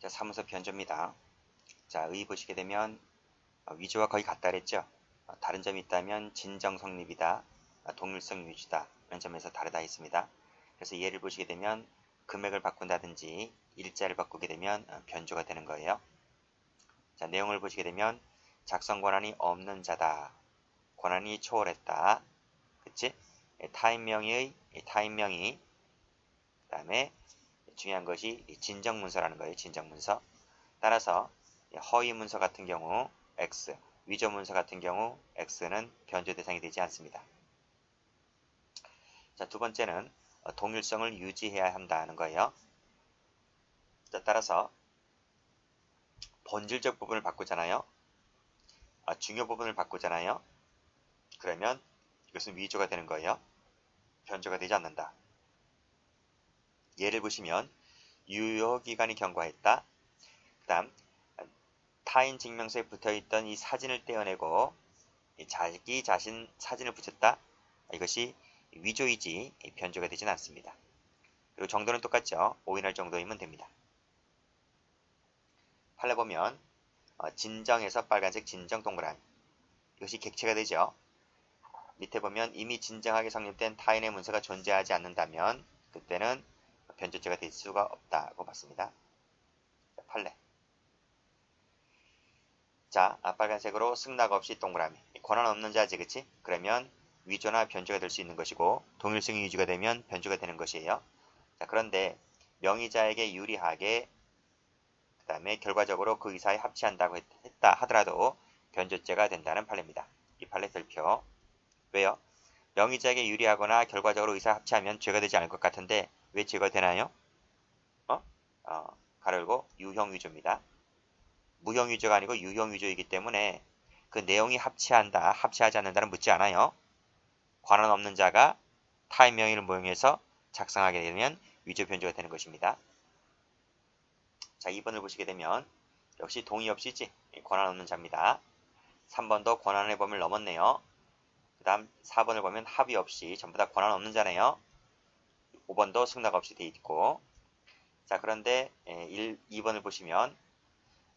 사무소 변조입니다. 자, 의 보시게 되면 위조와 거의 같다 그랬죠. 다른 점이 있다면 진정 성립이다, 동일성 유지다 이런 점에서 다르다 했습니다. 그래서 예를 보시게 되면 금액을 바꾼다든지 일자를 바꾸게 되면 변조가 되는 거예요. 자, 내용을 보시게 되면 작성 권한이 없는 자다, 권한이 초월했다, 그치? 타인명의 타인명의, 그 다음에 중요한 것이 진정문서라는 거예요. 진정문서. 따라서 허위문서 같은 경우 X, 위조문서 같은 경우 X는 변조 대상이 되지 않습니다. 자, 두 번째는 동일성을 유지해야 한다는 거예요. 자, 따라서 본질적 부분을 바꾸잖아요. 중요 부분을 바꾸잖아요. 그러면 이것은 위조가 되는 거예요. 변조가 되지 않는다. 예를 보시면 유효기간이 경과했다. 그 다음 타인 증명서에 붙어있던 이 사진을 떼어내고 자기 자신 사진을 붙였다. 이것이 위조이지 변조가 되지는 않습니다. 그리고 정도는 똑같죠. 오인할 정도이면 됩니다. 판례 보면 진정에서 빨간색 진정 동그라미, 이것이 객체가 되죠. 밑에 보면 이미 진정하게 성립된 타인의 문서가 존재하지 않는다면 그때는 변조죄가 될 수가 없다고 봤습니다. 판례. 자, 빨간색으로 승낙 없이 동그라미, 권한 없는 자지, 그치? 그러면 위조나 변조가 될 수 있는 것이고 동일성이 유지가 되면 변조가 되는 것이에요. 자, 그런데 명의자에게 유리하게 그 다음에 결과적으로 그 의사에 합치한다고 했다 하더라도 변조죄가 된다는 판례입니다. 이 판례 별표. 왜요? 명의자에게 유리하거나 결과적으로 의사에 합치하면 죄가 되지 않을 것 같은데 왜 죄가 되나요? 가로 열고 유형위조입니다. 무형위조가 아니고 유형위조이기 때문에 그 내용이 합치한다, 합치하지 않는다는 묻지 않아요. 권한 없는 자가 타인 명의를 모용해서 작성하게 되면 위조 변조가 되는 것입니다. 자, 2번을 보시게 되면 역시 동의 없이지, 권한 없는 자입니다. 3번도 권한의 범위를 넘었네요. 그 다음 4번을 보면 합의 없이 전부 다 권한 없는 자네요. 5번도 승낙 없이 되어 있고. 자, 그런데 2번을 보시면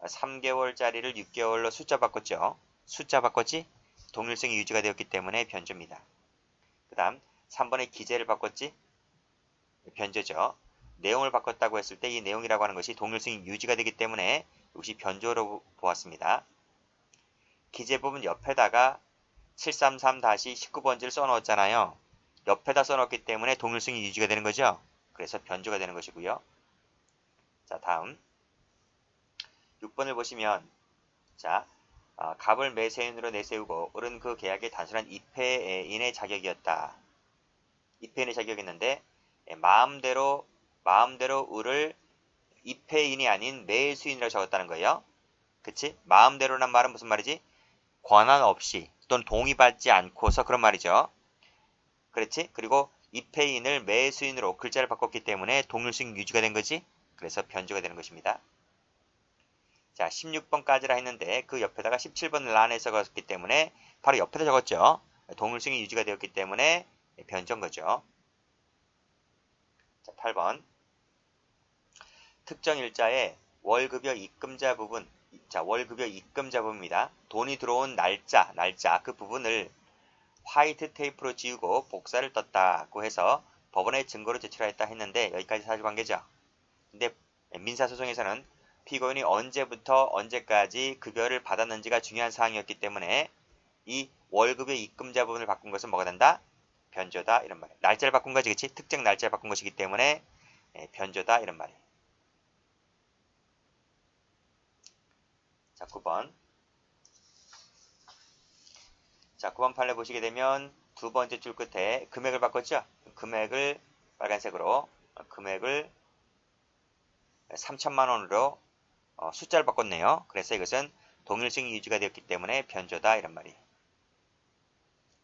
3개월짜리를 6개월로 숫자 바꿨죠. 숫자 바꿨지? 동일성이 유지가 되었기 때문에 변조입니다. 그 다음 3번의 기재를 바꿨지? 변조죠. 내용을 바꿨다고 했을 때 이 내용이라고 하는 것이 동일성이 유지가 되기 때문에 역시 변조로 보았습니다. 기재 부분 옆에다가 733-19번지를 써놓았잖아요. 옆에다 써놓기 때문에 동일성이 유지가 되는 거죠. 그래서 변조가 되는 것이고요. 자, 다음 6번을 보시면, 자, 갑을 매세인으로 내세우고 을은 그 계약의 단순한 입회인의 자격이었다. 입회인의 자격이었는데 마음대로 을을 입회인이 아닌 매수인이라고 적었다는 거예요. 그치? 마음대로란 말은 무슨 말이지? 권한 없이 또는 동의받지 않고서 그런 말이죠. 그렇지? 그리고 입회인을 매수인으로 글자를 바꿨기 때문에 동일성 유지가 된 거지? 그래서 변조가 되는 것입니다. 자, 16번까지라 했는데 그 옆에다가 17번을 안에 적었기 때문에 바로 옆에다 적었죠. 동일성이 유지가 되었기 때문에 변조인 거죠. 자, 8번. 특정 일자의 월급여 입금자 부분, 자, 월급여 입금자 부분입니다. 돈이 들어온 날짜 그 부분을 화이트 테이프로 지우고 복사를 떴다고 해서 법원에 증거로 제출하였다 했는데 여기까지 사실관계죠. 근데 민사소송에서는 피고인이 언제부터 언제까지 급여를 받았는지가 중요한 사항이었기 때문에 이 월급의 입금자 부분을 바꾼 것은 뭐가 된다? 변조다, 이런 말이에요. 날짜를 바꾼 거지, 그치? 특정 날짜를 바꾼 것이기 때문에 변조다, 이런 말이에요. 자, 9번. 자, 9번 판례 보시게 되면 두 번째 줄 끝에 금액을 바꿨죠? 금액을 빨간색으로, 금액을 3천만 원으로 숫자를 바꿨네요. 그래서 이것은 동일성이 유지가 되었기 때문에 변조다, 이런 말이에요.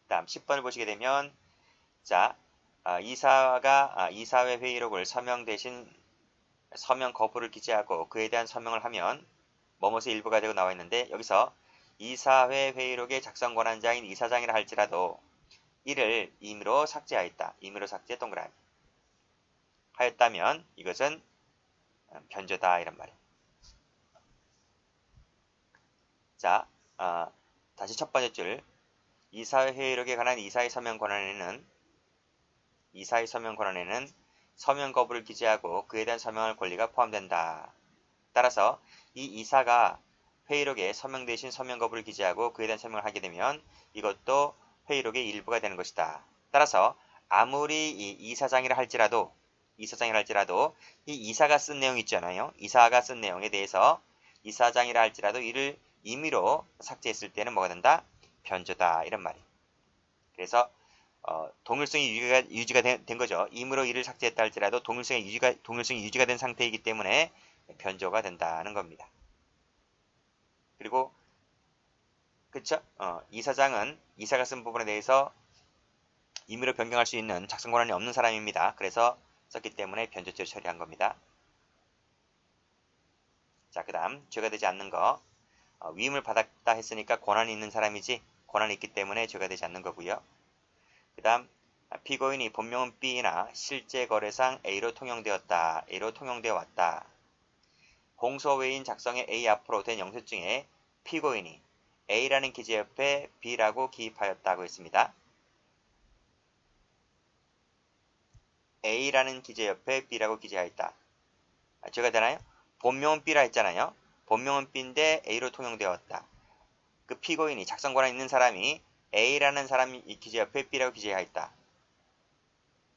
다음 10번을 보시게 되면, 자, 이사가 이사회 회의록을 서명 대신 서명 거부를 기재하고 그에 대한 서명을 하면 뭐뭐의 일부가 되고 나와 있는데, 여기서 이사회 회의록의 작성 권한자인 이사장이라 할지라도 이를 임의로 삭제하였다. 임의로 삭제 동그라미 하였다면 이것은 변조다, 이런 말이에요. 자, 다시 첫 번째 줄. 이사회 회의록에 관한 이사의 서명 권한에는 서명 거부를 기재하고 그에 대한 서명할 권리가 포함된다. 따라서 이 이사가 회의록에 서명 대신 서명 거부를 기재하고 그에 대한 서명을 하게 되면 이것도 회의록의 일부가 되는 것이다. 따라서 아무리 이 이사장이라 할지라도 이 이사가 쓴 내용 있잖아요. 이사가 쓴 내용에 대해서 이사장이라 할지라도 이를 임의로 삭제했을 때는 뭐가 된다? 변조다. 이런 말이. 그래서 동일성이 유지가 된 거죠. 임의로 이를 삭제했다 할지라도 동일성이 유지가 된 상태이기 때문에 변조가 된다는 겁니다. 그리고 그쵸? 이사장은 이사가 쓴 부분에 대해서 임의로 변경할 수 있는 작성 권한이 없는 사람입니다. 그래서 썼기 때문에 변조죄로 처리한 겁니다. 자, 그 다음 죄가 되지 않는 거. 위임을 받았다 했으니까 권한이 있는 사람이지 권한이 있기 때문에 죄가 되지 않는 거고요. 그 다음 피고인이 본명은 B나 실제 거래상 A로 통용되어 왔다. 공소외인 작성의 A 앞으로 된 영수증에 피고인이 A라는 기재 옆에 B라고 기입하였다고 했습니다. A라는 기재 옆에 B라고 기재하였다. 죄가 되나요? 본명은 B라 했잖아요. 본명은 B인데 A로 통용되었다. 그 피고인이 작성 권한 있는 사람이 A라는 사람이 이 기재 옆에 B라고 기재하였다.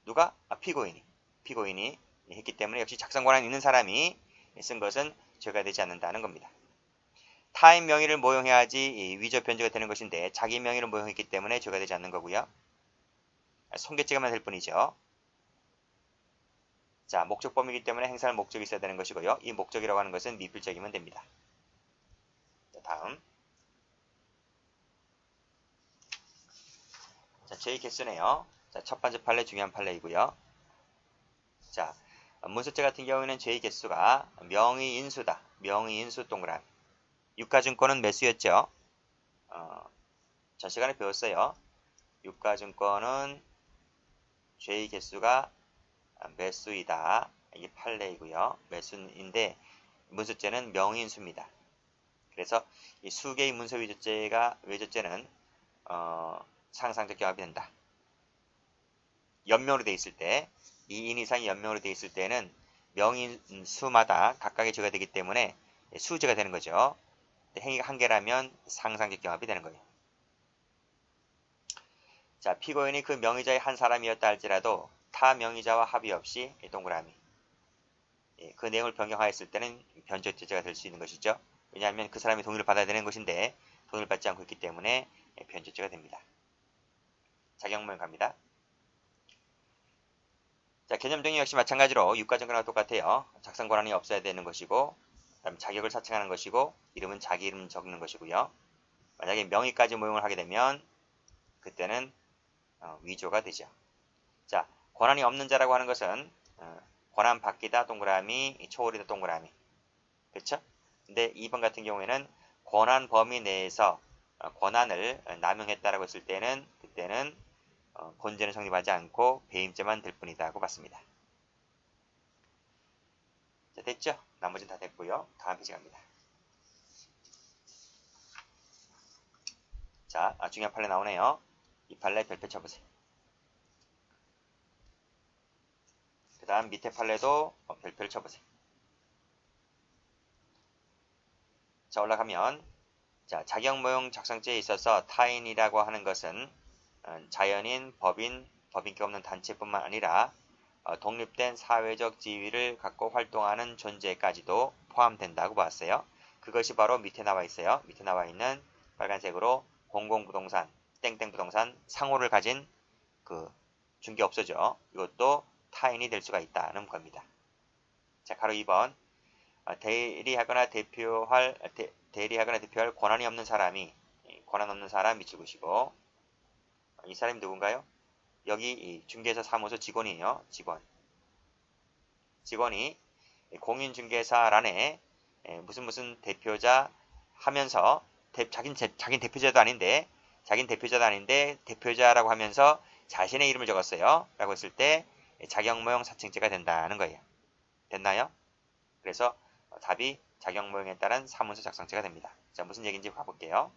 누가? 피고인이 했기 때문에 역시 작성 권한 있는 사람이 쓴 것은 죄가 되지 않는다는 겁니다. 타인 명의를 모용해야지 위조 변조가 되는 것인데 자기 명의를 모용했기 때문에 죄가 되지 않는 거고요. 손괴죄가만 될 뿐이죠. 자, 목적범이기 때문에 행사할 목적이 있어야 되는 것이고요. 이 목적이라고 하는 것은 미필적이면 됩니다. 자, 다음. 자, 제2개수네요. 자, 첫 번째 판례 중요한 판례이고요. 자, 문서죄 같은 경우에는 제2개수가 명의인수다. 명의인수 동그라미. 유가증권은 매수였죠. 전 시간에 배웠어요. 유가증권은 제2개수가 매수이다. 이게 판례이고요. 매수인데 문서죄는 명의인수입니다. 그래서 이 수개의 문서 외조죄는 상상적 경합이 된다. 연명으로 되어 있을 때 2인 이상이 연명으로 되어 있을 때는 명인수마다 각각의 죄가 되기 때문에 수죄가 되는 거죠. 행위가 한 개라면 상상적 경합이 되는 거예요. 자, 피고인이 그 명의자의 한 사람이었다 할지라도 타 명의자와 합의 없이 동그라미. 그 내용을 변경하였을 때는 변조죄가 될 수 있는 것이죠. 왜냐하면 그 사람이 동의를 받아야 되는 것인데 동의를 받지 않고 있기 때문에 변조죄가 됩니다. 자격문형 갑니다. 자, 개념 정의 역시 마찬가지로 유가증권과 똑같아요. 작성 권한이 없어야 되는 것이고, 그다음 자격을 사칭하는 것이고, 이름은 자기 이름 적는 것이고요. 만약에 명의까지 모용을 하게 되면 그때는 위조가 되죠. 자, 권한이 없는 자라고 하는 것은 권한 받기다 동그라미, 초월이다 동그라미. 그렇죠? 근데 2번 같은 경우에는 권한 범위 내에서 권한을 남용했다라고 했을 때는 그때는 권죄는 성립하지 않고 배임죄만 될 뿐이다고 봤습니다. 자, 됐죠? 나머지는 다 됐고요. 다음 페이지 갑니다. 자, 중요한 판례 나오네요. 이 판례 별표 쳐보세요. 그 다음 밑에 판례도 별표를 쳐보세요. 자, 올라가면 자, 자격모형 작성죄에 있어서 타인이라고 하는 것은 자연인, 법인격 없는 단체뿐만 아니라 독립된 사회적 지위를 갖고 활동하는 존재까지도 포함된다고 봤어요. 그것이 바로 밑에 나와 있어요. 밑에 나와 있는 빨간색으로 공공부동산, 땡땡부동산 상호를 가진 그 중개업소죠. 이것도 타인이 될 수가 있다는 겁니다. 자, 가로 2번 대리하거나 대표할 권한이 없는 사람이 권한 없는 사람 밑줄긋이고 이 사람이 누군가요? 여기 중개사 사무소 직원이에요. 직원이 공인중개사란에 무슨 대표자 하면서 자긴 대표자도 아닌데 대표자라고 하면서 자신의 이름을 적었어요. 라고 했을 때 자격모형 사칭죄가 된다는 거예요. 됐나요? 그래서 답이 자격모형에 따른 사문서 작성죄가 됩니다. 자, 무슨 얘기인지 봐볼게요.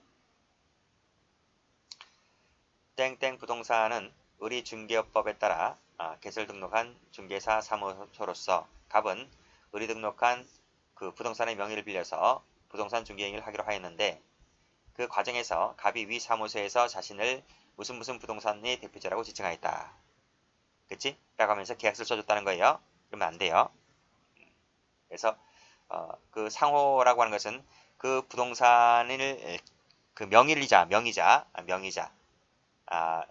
땡땡 부동산은 의리중개업법에 따라 개설 등록한 중개사 사무소로서 갑은 의리 등록한 그 부동산의 명의를 빌려서 부동산 중개 행위를 하기로 하였는데 그 과정에서 갑이 위 사무소에서 자신을 무슨 무슨 부동산의 대표자라고 지칭하였다. 그치? 라고 하면서 계약서를 써줬다는 거예요. 그러면 안 돼요. 그래서 그 상호라고 하는 것은 그 부동산을 그 명의자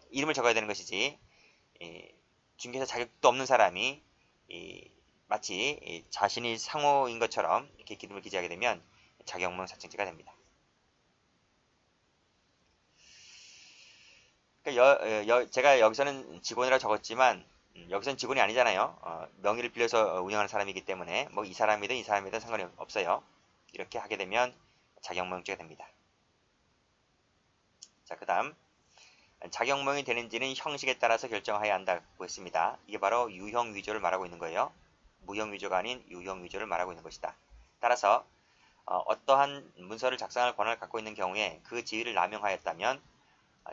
이름을 적어야 되는 것이지 중개사 자격도 없는 사람이 마치 자신이 상호인 것처럼 이렇게 이름을 기재하게 되면 자격무용 사칭죄가 됩니다. 그러니까 제가 여기서는 직원이라고 적었지만 여기서는 직원이 아니잖아요. 명의를 빌려서 운영하는 사람이기 때문에 뭐 이 사람이든 이 사람이든 상관이 없어요. 이렇게 하게 되면 자격무용죄가 됩니다. 자, 그 다음 자격무용이 되는지는 형식에 따라서 결정해야 한다고 했습니다. 이게 바로 유형 위조를 말하고 있는 거예요. 무형 위조가 아닌 유형 위조를 말하고 있는 것이다. 따라서 어떠한 문서를 작성할 권한을 갖고 있는 경우에 그 지위를 남용하였다면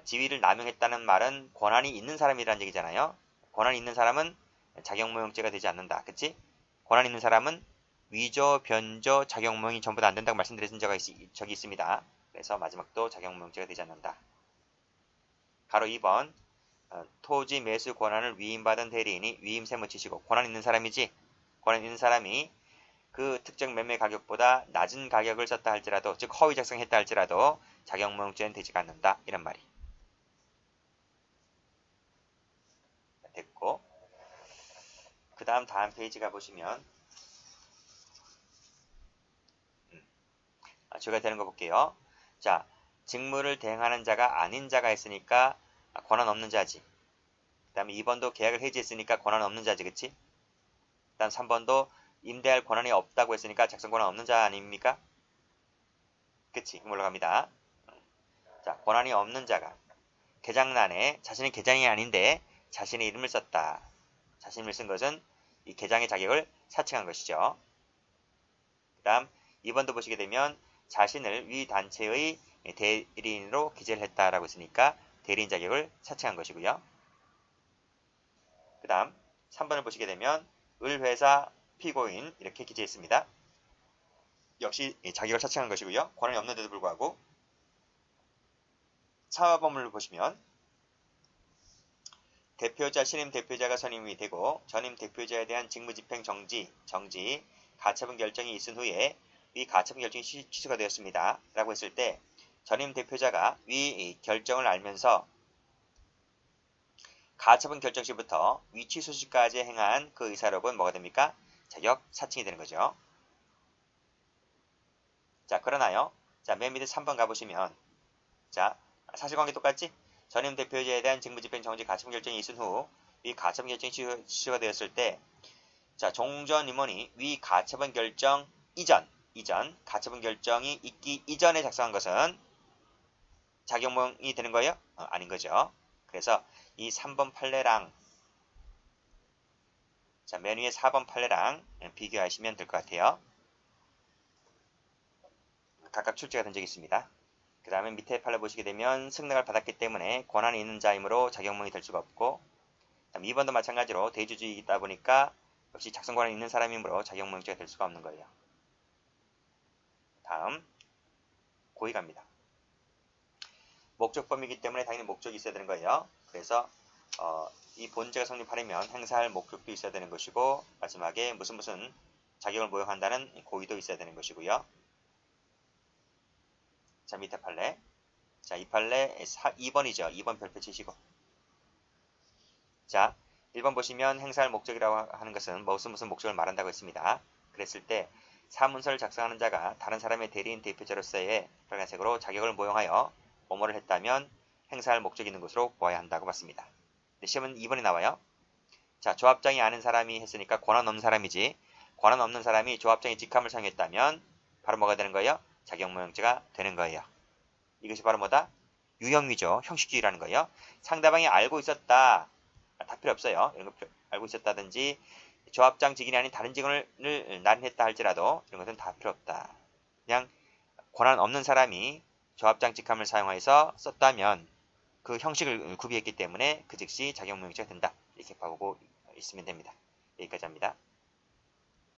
지위를 남용했다는 말은 권한이 있는 사람이라는 얘기잖아요. 권한이 있는 사람은 자격무용죄가 되지 않는다. 그치? 권한 있는 사람은 위조, 변조, 자격무용이 전부 다 안 된다고 말씀드린 적이 있습니다. 그래서 마지막도 자격무용죄가 되지 않는다. 가로 2번 토지 매수 권한을 위임받은 대리인이 위임세무 치시고 권한 있는 사람이지 권한 있는 사람이 그 특정 매매 가격보다 낮은 가격을 썼다 할지라도 즉 허위 작성했다 할지라도 자격무용죄는 되지가 않는다 이런 말이 됐고 그 다음 페이지 가보시면 저가 되는 거 볼게요. 자, 직무를 대행하는 자가 아닌 자가 있으니까 권한 없는 자지. 그 다음에 2번도 계약을 해지했으니까 권한 없는 자지, 그치? 그 다음 3번도 임대할 권한이 없다고 했으니까 작성 권한 없는 자 아닙니까? 그치? 올라갑니다. 자, 권한이 없는 자가 개장란에 자신의 개장이 아닌데 자신의 이름을 썼다. 자신을 쓴 것은 이 개장의 자격을 사칭한 것이죠. 그 다음 2번도 보시게 되면 자신을 위 단체의 대리인으로 기재를 했다라고 했으니까 대리인 자격을 사칭한 것이고요. 그 다음 3번을 보시게 되면 을회사 피고인 이렇게 기재했습니다. 역시 자격을 사칭한 것이고요. 권한이 없는데도 불구하고 4번을 보시면 대표자, 신임 대표자가 선임이 되고 전임 대표자에 대한 직무집행 정지, 가처분 결정이 있은 후에 위 가처분 결정이 취소가 되었습니다. 라고 했을 때 전임 대표자가 위 결정을 알면서 가처분 결정 시부터 위 취소 시까지 행한 그 의사록은 뭐가 됩니까? 자격 사칭이 되는 거죠. 자, 그러나요? 자, 맨 밑에 3번 가보시면 자, 사실관계 똑같지? 전임 대표자에 대한 직무집행 정지 가처분 결정이 있은 후 위 가처분 결정이 취소가 되었을 때 자, 종전 임원이 위 가처분 결정 이전 가처분 결정이 있기 이전에 작성한 것은 자격무용이 되는 거예요? 아닌 거죠. 그래서 이 3번 판례랑 자, 맨 위에 4번 판례랑 비교하시면 될 것 같아요. 각각 출제가 된 적이 있습니다. 그 다음에 밑에 판례 보시게 되면 승낙을 받았기 때문에 권한이 있는 자이므로 자격무용이 될 수가 없고 2번도 마찬가지로 대주주이다 보니까 역시 작성 권한이 있는 사람이므로 자격무용죄가 될 수가 없는 거예요. 다음 고의 갑니다. 목적범이기 때문에 당연히 목적이 있어야 되는 거예요. 그래서 이 본죄가 성립하려면 행사할 목적도 있어야 되는 것이고 마지막에 무슨 자격을 모형한다는 고의도 있어야 되는 것이고요. 자, 밑에 판례. 자, 이 판례 2번이죠. 2번 별표 치시고. 자, 1번 보시면 행사할 목적이라고 하는 것은 무슨 목적을 말한다고 했습니다. 그랬을 때 사문서를 작성하는 자가 다른 사람의 대리인 대표자로서의 빨간색으로 자격을 모형하여 뭐뭐를 했다면 행사할 목적이 있는 것으로 보아야 한다고 봤습니다. 시험은 2번이 나와요. 자, 조합장이 아는 사람이 했으니까 권한 없는 사람이지. 권한 없는 사람이 조합장의 직함을 사용했다면 바로 뭐가 되는 거예요? 자격무용죄가 되는 거예요. 이것이 바로 뭐다? 유형위조, 형식주의라는 거예요. 상대방이 알고 있었다. 다 필요 없어요. 이런 거 알고 있었다든지 조합장 직인이 아닌 다른 직원을 날인했다 할지라도 이런 것은 다 필요 없다. 그냥 권한 없는 사람이 조합장 직함을 사용해서 썼다면 그 형식을 구비했기 때문에 그 즉시 자격무용지가 된다. 이렇게 보고 있으면 됩니다. 여기까지 합니다.